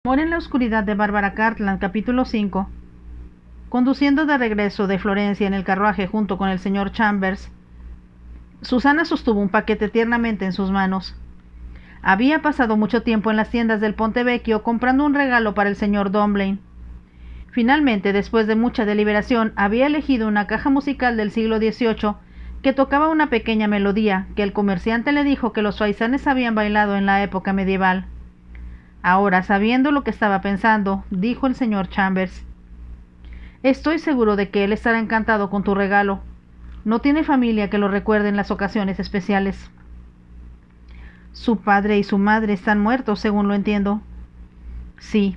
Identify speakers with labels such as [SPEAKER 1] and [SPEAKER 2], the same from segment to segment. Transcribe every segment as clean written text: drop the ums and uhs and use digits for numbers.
[SPEAKER 1] Amor en la oscuridad de Bárbara Cartland, capítulo 5. Conduciendo de regreso de Florencia en el carruaje junto con el señor Chambers, Susana sostuvo un paquete tiernamente en sus manos. Había pasado mucho tiempo en las tiendas del Ponte Vecchio comprando un regalo para el señor Dunblane. Finalmente, después de mucha deliberación, había elegido una caja musical del siglo XVIII que tocaba una pequeña melodía que el comerciante le dijo que los faisanes habían bailado en la época medieval. Ahora, sabiendo lo que estaba pensando, dijo el señor Chambers: «Estoy seguro de que él estará encantado con tu regalo. No tiene familia que lo recuerde en las ocasiones especiales». «Su padre y su madre están muertos, según lo entiendo». «Sí,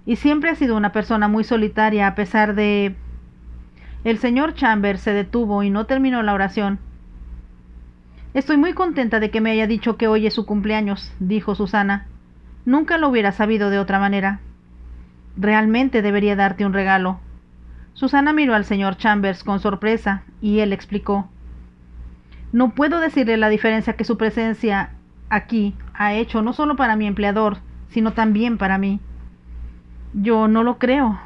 [SPEAKER 1] y siempre ha sido una persona muy solitaria a pesar de...». El señor Chambers se detuvo y no terminó la oración. «Estoy muy contenta de que me haya dicho que hoy es su cumpleaños», dijo Susana. «Nunca lo hubiera sabido de otra manera. Realmente debería darte un regalo». Susana miró al señor Chambers con sorpresa y él explicó: «No puedo decirle la diferencia que su presencia aquí ha hecho no solo para mi empleador, sino también para mí». «Yo no lo creo».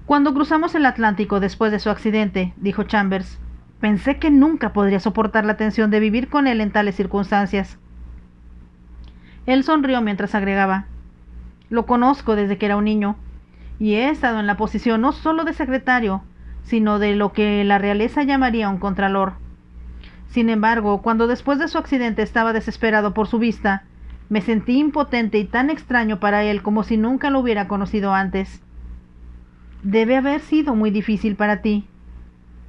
[SPEAKER 1] «Cuando cruzamos el Atlántico después de su accidente», dijo Chambers, «pensé que nunca podría soportar la tensión de vivir con él en tales circunstancias». Él sonrió mientras agregaba: «Lo conozco desde que era un niño, y he estado en la posición no solo de secretario, sino de lo que la realeza llamaría un contralor. Sin embargo, cuando después de su accidente estaba desesperado por su vista, me sentí impotente y tan extraño para él como si nunca lo hubiera conocido antes». «Debe haber sido muy difícil para ti»,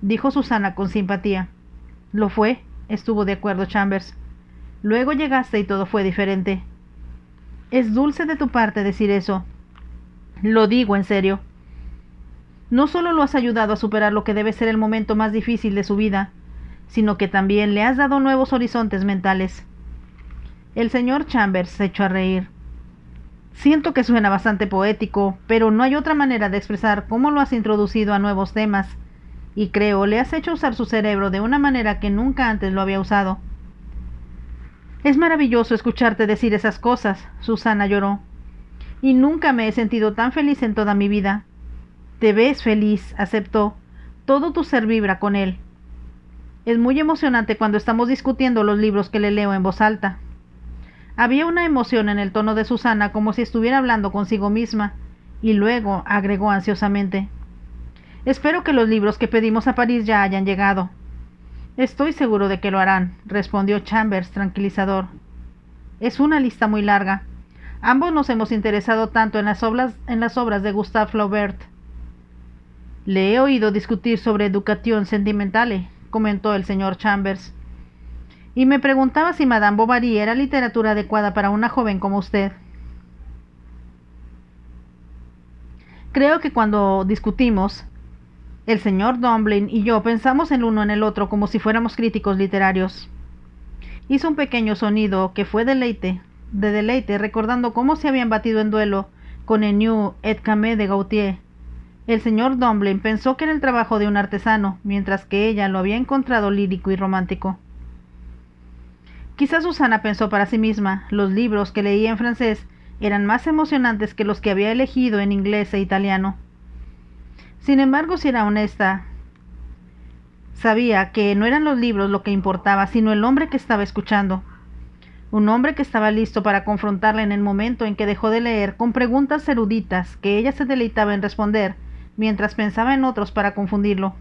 [SPEAKER 1] dijo Susana con simpatía. «Lo fue», estuvo de acuerdo Chambers. «Luego llegaste y todo fue diferente». «Es dulce de tu parte decir eso». «Lo digo en serio. No solo lo has ayudado a superar lo que debe ser el momento más difícil de su vida, sino que también le has dado nuevos horizontes mentales». El señor Chambers se echó a reír. «Siento que suena bastante poético, pero no hay otra manera de expresar cómo lo has introducido a nuevos temas, y creo le has hecho usar su cerebro de una manera que nunca antes lo había usado». «Es maravilloso escucharte decir esas cosas», Susana lloró. «Y nunca me he sentido tan feliz en toda mi vida». «Te ves feliz», aceptó. «Todo tu ser vibra con él». «Es muy emocionante cuando estamos discutiendo los libros que le leo en voz alta». Había una emoción en el tono de Susana como si estuviera hablando consigo misma, y luego agregó ansiosamente: «Espero que los libros que pedimos a París ya hayan llegado». «Estoy seguro de que lo harán», respondió Chambers tranquilizador. «Es una lista muy larga. Ambos nos hemos interesado tanto en las obras de Gustave Flaubert». «Le he oído discutir sobre Education Sentimentale», comentó el señor Chambers. «Y me preguntaba si Madame Bovary era literatura adecuada para una joven como usted». «Creo que cuando discutimos, el señor Dunblane y yo pensamos el uno en el otro como si fuéramos críticos literarios». Hizo un pequeño sonido que fue de deleite, recordando cómo se habían batido en duelo con el New et Camé de Gautier. El señor Dunblane pensó que era el trabajo de un artesano, mientras que ella lo había encontrado lírico y romántico. Quizás Susana pensó para sí misma: los libros que leía en francés eran más emocionantes que los que había elegido en inglés e italiano. Sin embargo, si era honesta, sabía que no eran los libros lo que importaba, sino el hombre que estaba escuchando. Un hombre que estaba listo para confrontarla en el momento en que dejó de leer, con preguntas eruditas que ella se deleitaba en responder, mientras pensaba en otros para confundirlo.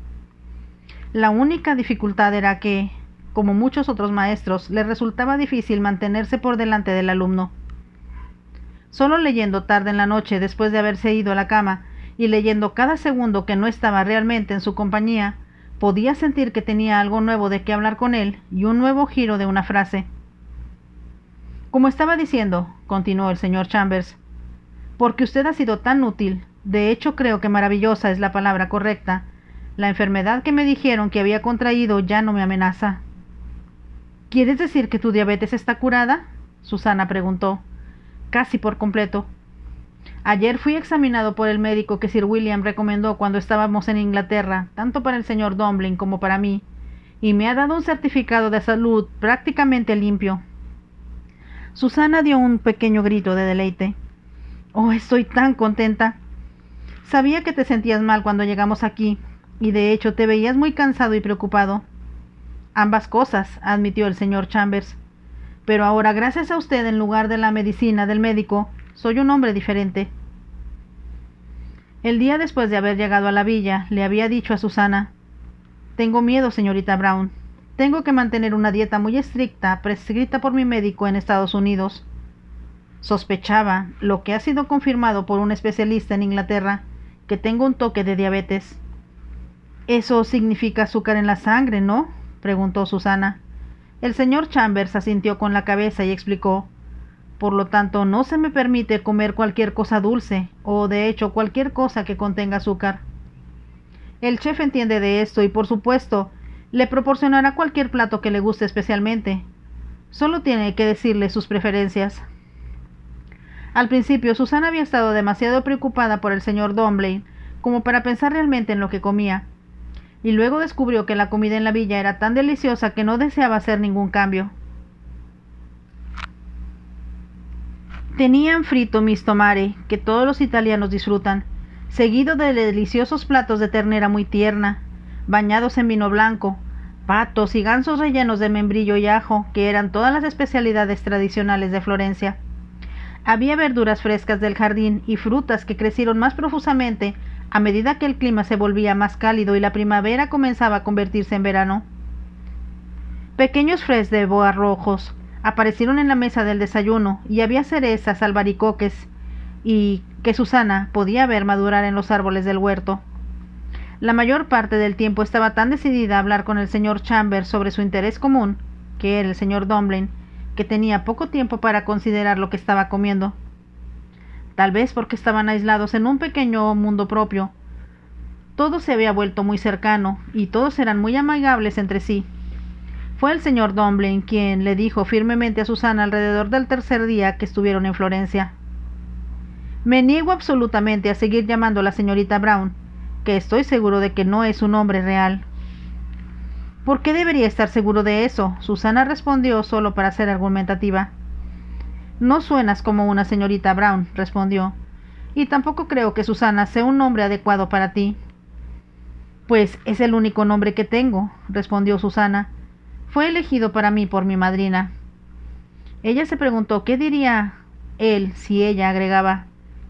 [SPEAKER 1] La única dificultad era que, como muchos otros maestros, le resultaba difícil mantenerse por delante del alumno. Solo leyendo tarde en la noche, después de haberse ido a la cama, y leyendo cada segundo que no estaba realmente en su compañía, podía sentir que tenía algo nuevo de qué hablar con él y un nuevo giro de una frase. «Como estaba diciendo», continuó el señor Chambers, «porque usted ha sido tan útil, de hecho creo que maravillosa es la palabra correcta, la enfermedad que me dijeron que había contraído ya no me amenaza». «¿Quieres decir que tu diabetes está curada?», Susana preguntó. «Casi por completo. Ayer fui examinado por el médico que Sir William recomendó cuando estábamos en Inglaterra, tanto para el señor Dunblane como para mí, y me ha dado un certificado de salud prácticamente limpio». Susana dio un pequeño grito de deleite. Oh, estoy tan contenta. Sabía que te sentías mal cuando llegamos aquí, y de hecho te veías muy cansado y preocupado. Ambas cosas, admitió el señor Chambers. Pero ahora, gracias a usted, en lugar de la medicina del médico, soy un hombre diferente. El día después de haber llegado a la villa, le había dicho a Susana: Tengo miedo, señorita Brown. Tengo que mantener una dieta muy estricta, prescrita por mi médico en Estados Unidos. Sospechaba, lo que ha sido confirmado por un especialista en Inglaterra, que tengo un toque de diabetes. Eso significa azúcar en la sangre, ¿no?, preguntó Susana. El señor Chambers asintió con la cabeza y explicó: Por lo tanto, no se me permite comer cualquier cosa dulce, o de hecho cualquier cosa que contenga azúcar. El chef entiende de esto y, por supuesto, le proporcionará cualquier plato que le guste especialmente. Solo tiene que decirle sus preferencias. Al principio, Susana había estado demasiado preocupada por el señor Dombley como para pensar realmente en lo que comía, y luego descubrió que la comida en la villa era tan deliciosa que no deseaba hacer ningún cambio. Tenían frito misto mare, que todos los italianos disfrutan, seguido de deliciosos platos de ternera muy tierna, bañados en vino blanco, patos y gansos rellenos de membrillo y ajo, que eran todas las especialidades tradicionales de Florencia. Había verduras frescas del jardín y frutas que crecieron más profusamente a medida que el clima se volvía más cálido y la primavera comenzaba a convertirse en verano. Pequeños fres de boa rojos aparecieron en la mesa del desayuno, y había cerezas, albaricoques, y que Susana podía ver madurar en los árboles del huerto. La mayor parte del tiempo estaba tan decidida a hablar con el señor Chambers sobre su interés común, que era el señor Domblin, que tenía poco tiempo para considerar lo que estaba comiendo. Tal vez porque estaban aislados en un pequeño mundo propio. Todo se había vuelto muy cercano, y todos eran muy amigables entre sí. Fue el señor Domblin quien le dijo firmemente a Susana alrededor del tercer día que estuvieron en Florencia: Me niego absolutamente a seguir llamando a la señorita Brown, que estoy seguro de que no es un nombre real. ¿Por qué debería estar seguro de eso?, Susana respondió solo para ser argumentativa. No suenas como una señorita Brown, respondió, y tampoco creo que Susana sea un nombre adecuado para ti. Pues es el único nombre que tengo, respondió Susana. Fue elegido para mí por mi madrina. Ella se preguntó qué diría él si ella agregaba: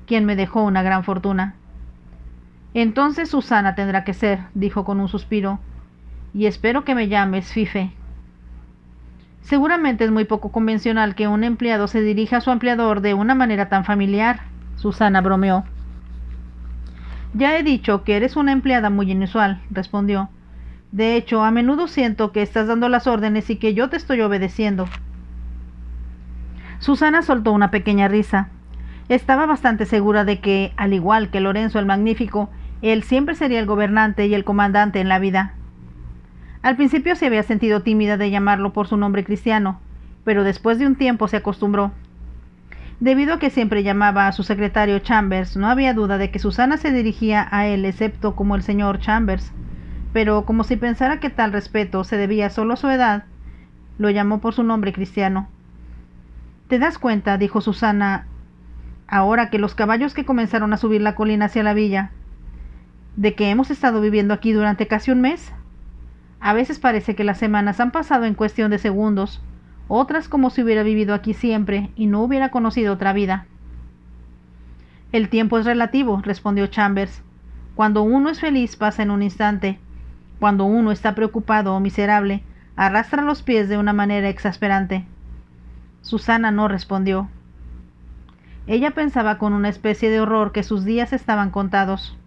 [SPEAKER 1] quien me dejó una gran fortuna. Entonces Susana tendrá que ser, dijo con un suspiro, y espero que me llames Fife. Seguramente es muy poco convencional que un empleado se dirija a su empleador de una manera tan familiar, Susana bromeó. Ya he dicho que eres una empleada muy inusual, respondió. De hecho, a menudo siento que estás dando las órdenes y que yo te estoy obedeciendo. Susana soltó una pequeña risa. Estaba bastante segura de que, al igual que Lorenzo el Magnífico, él siempre sería el gobernante y el comandante en la vida. Al principio se había sentido tímida de llamarlo por su nombre cristiano, pero después de un tiempo se acostumbró. Debido a que siempre llamaba a su secretario Chambers, no había duda de que Susana se dirigía a él excepto como el señor Chambers, pero como si pensara que tal respeto se debía solo a su edad, lo llamó por su nombre cristiano. ¿Te das cuenta?, dijo Susana, ahora que los caballos que comenzaron a subir la colina hacia la villa, de que hemos estado viviendo aquí durante casi un mes. A veces parece que las semanas han pasado en cuestión de segundos, otras como si hubiera vivido aquí siempre y no hubiera conocido otra vida. El tiempo es relativo, respondió Chambers. Cuando uno es feliz pasa en un instante. Cuando uno está preocupado o miserable, arrastra los pies de una manera exasperante. Susana no respondió. Ella pensaba con una especie de horror que sus días estaban contados.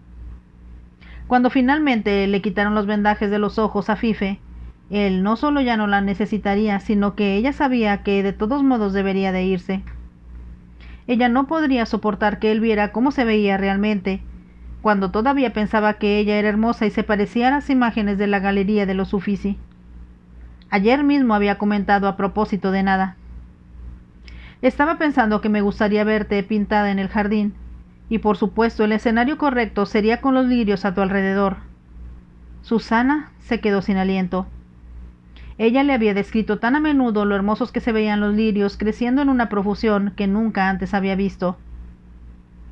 [SPEAKER 1] Cuando finalmente le quitaron los vendajes de los ojos a Fife, él no solo ya no la necesitaría, sino que ella sabía que de todos modos debería de irse. Ella no podría soportar que él viera cómo se veía realmente, cuando todavía pensaba que ella era hermosa y se parecía a las imágenes de la galería de los Uffizi. Ayer mismo había comentado a propósito de nada: estaba pensando que me gustaría verte pintada en el jardín, y por supuesto el escenario correcto sería con los lirios a tu alrededor. Susana se quedó sin aliento. Ella le había descrito tan a menudo lo hermosos que se veían los lirios creciendo en una profusión que nunca antes había visto.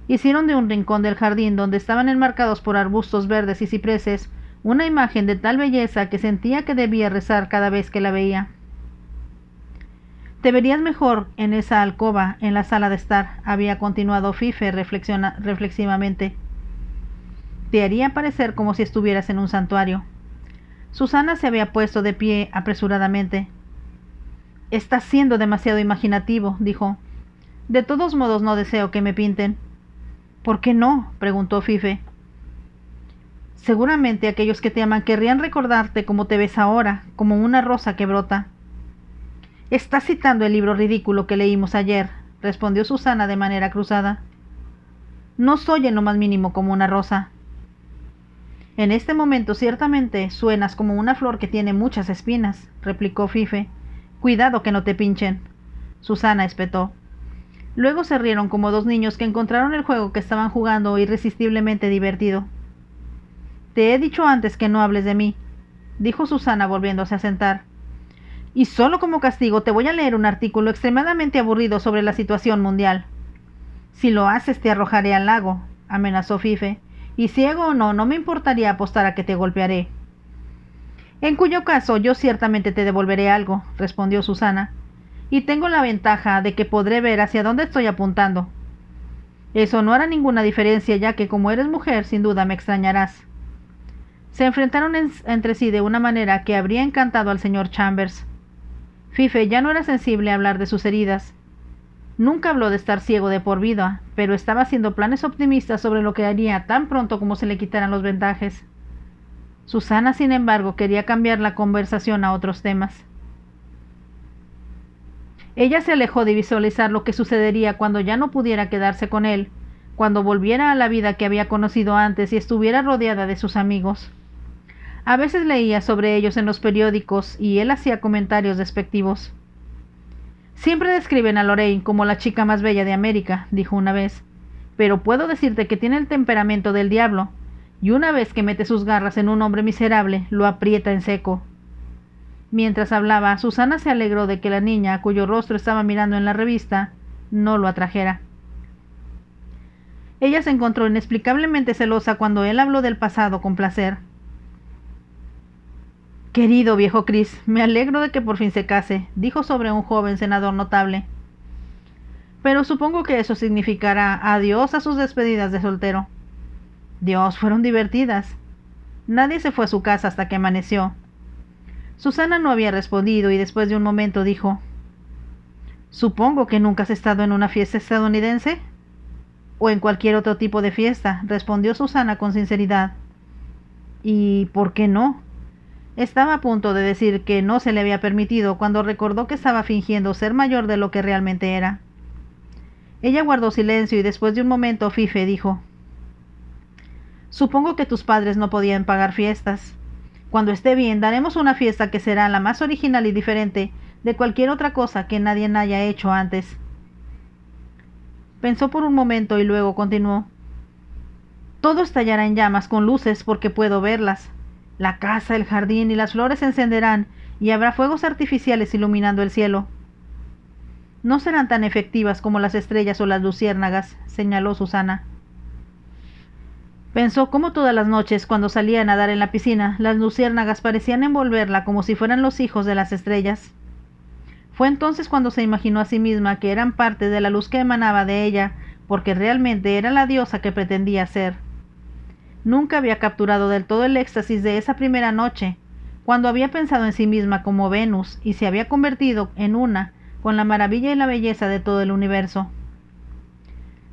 [SPEAKER 1] Hicieron de un rincón del jardín donde estaban enmarcados por arbustos verdes y cipreses una imagen de tal belleza que sentía que debía rezar cada vez que la veía. Te verías mejor en esa alcoba, en la sala de estar, había continuado Fife reflexivamente. Te haría parecer como si estuvieras en un santuario. Susana se había puesto de pie apresuradamente. Estás siendo demasiado imaginativo, dijo. De todos modos no deseo que me pinten. ¿Por qué no?, preguntó Fife. Seguramente aquellos que te aman querrían recordarte como te ves ahora, como una rosa que brota. Estás citando el libro ridículo que leímos ayer, respondió Susana de manera cruzada. No soy en lo más mínimo como una rosa. En este momento ciertamente suenas como una flor que tiene muchas espinas, replicó Fife. Cuidado que no te pinchen. Susana espetó. Luego se rieron como dos niños que encontraron el juego que estaban jugando irresistiblemente divertido. Te he dicho antes que no hables de mí, dijo Susana volviéndose a sentar. Y solo como castigo te voy a leer un artículo extremadamente aburrido sobre la situación mundial. Si lo haces te arrojaré al lago, amenazó Fife, y ciego o no, no me importaría apostar a que te golpearé. En cuyo caso yo ciertamente te devolveré algo, respondió Susana, y tengo la ventaja de que podré ver hacia dónde estoy apuntando. Eso no hará ninguna diferencia, ya que como eres mujer, sin duda me extrañarás. Se enfrentaron entre sí de una manera que habría encantado al señor Chambers. Fife ya no era sensible a hablar de sus heridas. Nunca habló de estar ciego de por vida, pero estaba haciendo planes optimistas sobre lo que haría tan pronto como se le quitaran los vendajes. Susana, sin embargo, quería cambiar la conversación a otros temas. Ella se alejó de visualizar lo que sucedería cuando ya no pudiera quedarse con él, cuando volviera a la vida que había conocido antes y estuviera rodeada de sus amigos. A veces leía sobre ellos en los periódicos y él hacía comentarios despectivos. Siempre describen a Lorraine como la chica más bella de América, dijo una vez, pero puedo decirte que tiene el temperamento del diablo, y una vez que mete sus garras en un hombre miserable, lo aprieta en seco. Mientras hablaba, Susana se alegró de que la niña, cuyo rostro estaba mirando en la revista, no lo atrajera. Ella se encontró inexplicablemente celosa cuando él habló del pasado con placer. Querido viejo Chris, me alegro de que por fin se case, dijo sobre un joven senador notable. Pero supongo que eso significará adiós a sus despedidas de soltero. Dios, fueron divertidas. Nadie se fue a su casa hasta que amaneció. Susana no había respondido y después de un momento dijo: «Supongo que nunca has estado en una fiesta estadounidense». «O en cualquier otro tipo de fiesta», respondió Susana con sinceridad. «¿Y por qué no?». Estaba a punto de decir que no se le había permitido cuando recordó que estaba fingiendo ser mayor de lo que realmente era. Ella guardó silencio y después de un momento Fife dijo: «Supongo que tus padres no podían pagar fiestas. Cuando esté bien, daremos una fiesta que será la más original y diferente de cualquier otra cosa que nadie haya hecho antes». Pensó por un momento y luego continuó: «Todo estallará en llamas con luces porque puedo verlas. La casa, el jardín y las flores se encenderán y habrá fuegos artificiales iluminando el cielo». «No serán tan efectivas como las estrellas o las luciérnagas», señaló Susana. Pensó cómo todas las noches, cuando salía a nadar en la piscina, las luciérnagas parecían envolverla como si fueran los hijos de las estrellas. Fue entonces cuando se imaginó a sí misma que eran parte de la luz que emanaba de ella, porque realmente era la diosa que pretendía ser. Nunca había capturado del todo el éxtasis de esa primera noche, cuando había pensado en sí misma como Venus y se había convertido en una con la maravilla y la belleza de todo el universo.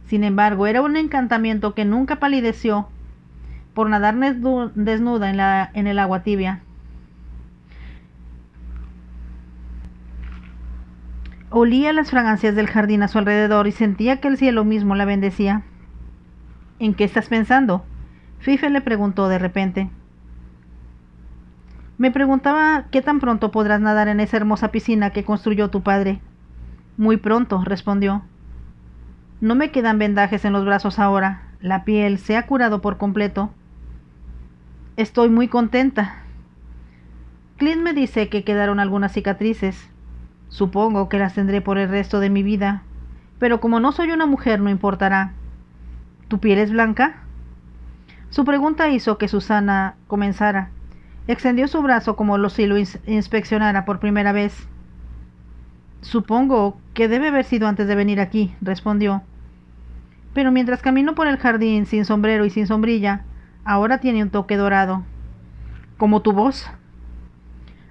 [SPEAKER 1] Sin embargo, era un encantamiento que nunca palideció por nadar desnuda en el agua tibia. Olía las fragancias del jardín a su alrededor y sentía que el cielo mismo la bendecía. «¿En qué estás pensando?», Fife le preguntó de repente. «Me preguntaba qué tan pronto podrás nadar en esa hermosa piscina que construyó tu padre». «Muy pronto», respondió. «No me quedan vendajes en los brazos ahora. La piel se ha curado por completo. Estoy muy contenta. Clint me dice que quedaron algunas cicatrices. Supongo que las tendré por el resto de mi vida, pero como no soy una mujer no importará. ¿Tu piel es blanca? Su pregunta hizo que Susana comenzara. Extendió su brazo como si lo inspeccionara por primera vez. Supongo que debe haber sido antes de venir aquí, respondió. Pero mientras caminó por el jardín sin sombrero y sin sombrilla, ahora tiene un toque dorado. ¿Como tu voz?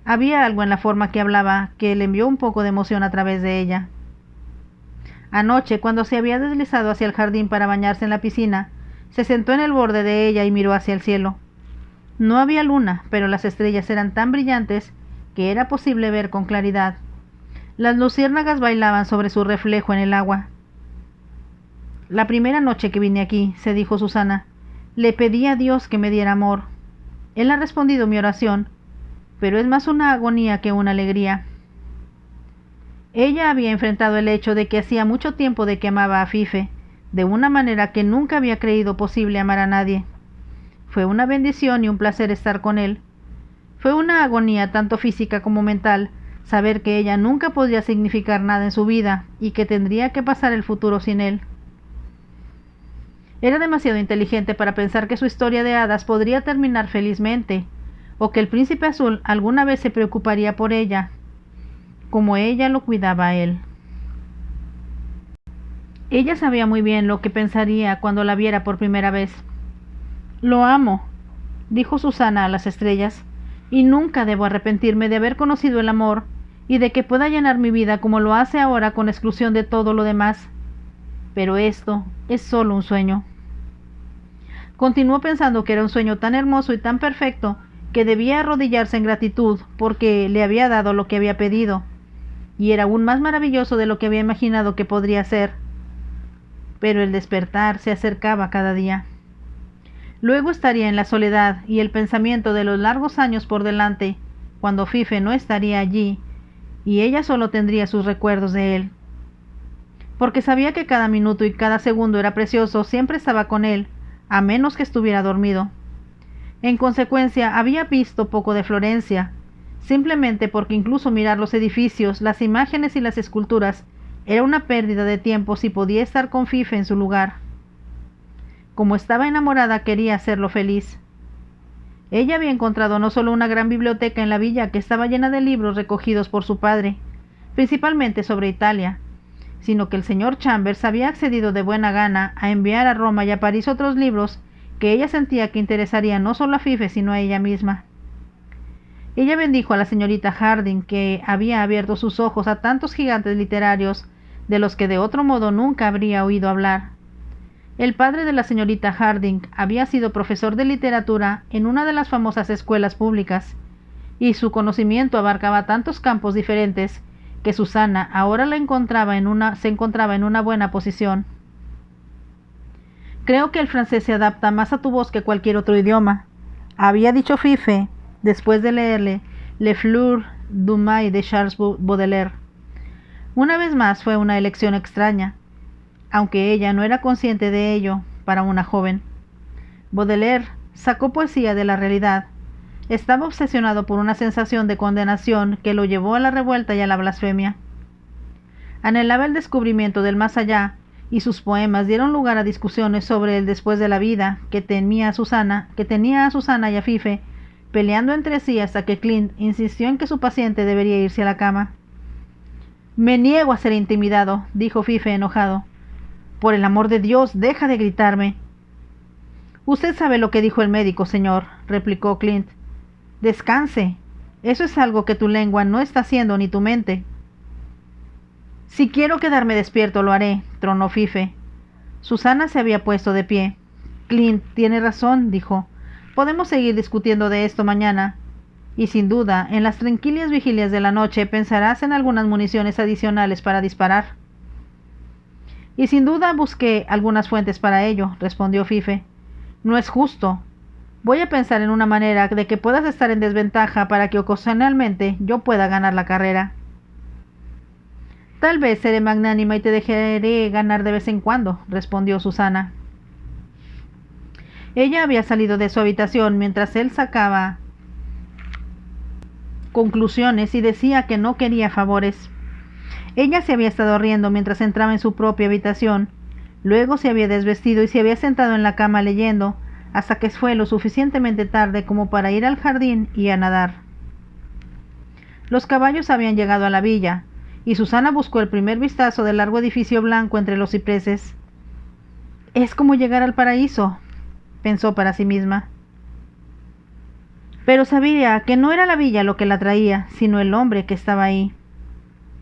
[SPEAKER 1] Había algo en la forma que hablaba que le envió un poco de emoción a través de ella. Anoche, cuando se había deslizado hacia el jardín para bañarse en la piscina, se sentó en el borde de ella y miró hacia el cielo. No había luna, pero las estrellas eran tan brillantes que era posible ver con claridad. Las luciérnagas bailaban sobre su reflejo en el agua. La primera noche que vine aquí, se dijo Susana, le pedí a Dios que me diera amor. Él ha respondido mi oración, pero es más una agonía que una alegría. Ella había enfrentado el hecho de que hacía mucho tiempo de que amaba a Fife, de una manera que nunca había creído posible amar a nadie. Fue una bendición y un placer estar con él. Fue una agonía tanto física como mental, saber que ella nunca podría significar nada en su vida y que tendría que pasar el futuro sin él. Era demasiado inteligente para pensar que su historia de hadas podría terminar felizmente, o que el príncipe azul alguna vez se preocuparía por ella, como ella lo cuidaba a él. Ella sabía muy bien lo que pensaría cuando la viera por primera vez. Lo amo, dijo Susana a las estrellas, y nunca debo arrepentirme de haber conocido el amor y de que pueda llenar mi vida como lo hace ahora con exclusión de todo lo demás. Pero esto es solo un sueño. Continuó pensando que era un sueño tan hermoso y tan perfecto que debía arrodillarse en gratitud porque le había dado lo que había pedido, y era aún más maravilloso de lo que había imaginado que podría ser. Pero el despertar se acercaba cada día. Luego estaría en la soledad y el pensamiento de los largos años por delante, cuando Fife no estaría allí, y ella solo tendría sus recuerdos de él. Porque sabía que cada minuto y cada segundo era precioso, siempre estaba con él, a menos que estuviera dormido. En consecuencia, había visto poco de Florencia, simplemente porque incluso mirar los edificios, las imágenes y las esculturas era una pérdida de tiempo si podía estar con Fife en su lugar. Como estaba enamorada, quería hacerlo feliz. Ella había encontrado no solo una gran biblioteca en la villa que estaba llena de libros recogidos por su padre, principalmente sobre Italia, sino que el señor Chambers había accedido de buena gana a enviar a Roma y a París otros libros que ella sentía que interesarían no solo a Fife sino a ella misma. Ella bendijo a la señorita Harding, que había abierto sus ojos a tantos gigantes literarios de los que de otro modo nunca habría oído hablar. El padre de la señorita Harding había sido profesor de literatura en una de las famosas escuelas públicas, y su conocimiento abarcaba tantos campos diferentes que Susana ahora se encontraba en una buena posición. Creo que el francés se adapta más a tu voz que cualquier otro idioma, había dicho Fife, después de leerle Les Fleurs du Mal de Charles Baudelaire. Una vez más fue una elección extraña, aunque ella no era consciente de ello para una joven. Baudelaire sacó poesía de la realidad. Estaba obsesionado por una sensación de condenación que lo llevó a la revuelta y a la blasfemia. Anhelaba el descubrimiento del más allá, y sus poemas dieron lugar a discusiones sobre el después de la vida que tenía a Susana y a Fife peleando entre sí hasta que Clint insistió en que su paciente debería irse a la cama. Me niego a ser intimidado, dijo Fife enojado. Por el amor de Dios, deja de gritarme. Usted sabe lo que dijo el médico, señor, replicó Clint. Descanse. Eso es algo que tu lengua no está haciendo ni tu mente. Si quiero quedarme despierto, lo haré, tronó Fife. Susana se había puesto de pie. Clint tiene razón, dijo. Podemos seguir discutiendo de esto mañana. Y sin duda, en las tranquilas vigilias de la noche pensarás en algunas municiones adicionales para disparar. Y sin duda busqué algunas fuentes para ello, respondió Fife. No es justo. Voy a pensar en una manera de que puedas estar en desventaja para que ocasionalmente yo pueda ganar la carrera. Tal vez seré magnánima y te dejaré ganar de vez en cuando, respondió Susana. Ella había salido de su habitación mientras él sacaba conclusiones y decía que no quería favores. Ella se había estado riendo mientras entraba en su propia habitación, Luego se había desvestido y se había sentado en la cama leyendo, hasta que fue lo suficientemente tarde como para ir al jardín y a nadar. Los caballos habían llegado a la villa, y Susana buscó el primer vistazo del largo edificio blanco entre los cipreses. Es como llegar al paraíso, pensó para sí misma. Pero sabía que no era la villa lo que la atraía, sino el hombre que estaba ahí.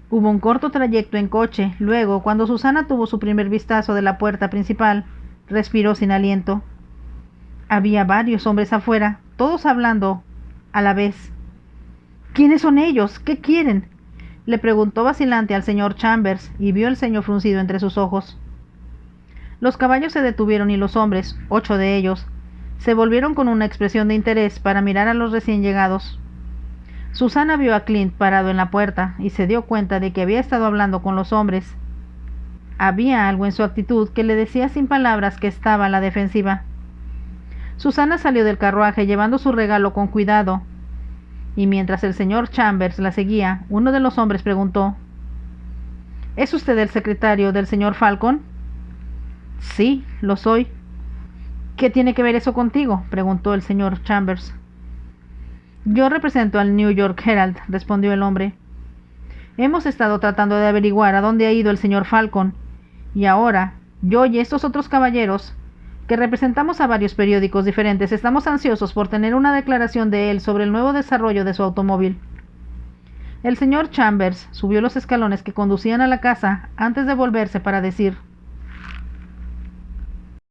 [SPEAKER 1] Hubo un corto trayecto en coche, luego, cuando Susana tuvo su primer vistazo de la puerta principal, respiró sin aliento. Había varios hombres afuera, todos hablando a la vez. ¿Quiénes son ellos? ¿Qué quieren?, le preguntó vacilante al señor Chambers, y vio el ceño fruncido entre sus ojos. Los caballos se detuvieron y los hombres, 8 de ellos, se volvieron con una expresión de interés para mirar a los recién llegados. Susana vio a Clint parado en la puerta y se dio cuenta de que había estado hablando con los hombres. Había algo en su actitud que le decía sin palabras que estaba a la defensiva. Susana salió del carruaje llevando su regalo con cuidado, y mientras el señor Chambers la seguía, uno de los hombres preguntó: ¿Es usted el secretario del señor Falcon? Sí, lo soy. ¿Qué tiene que ver eso contigo?, preguntó el señor Chambers. Yo represento al New York Herald, respondió el hombre. Hemos estado tratando de averiguar a dónde ha ido el señor Falcon, y ahora, yo y estos otros caballeros, que representamos a varios periódicos diferentes, estamos ansiosos por tener una declaración de él sobre el nuevo desarrollo de su automóvil. El señor Chambers subió los escalones que conducían a la casa antes de volverse para decir: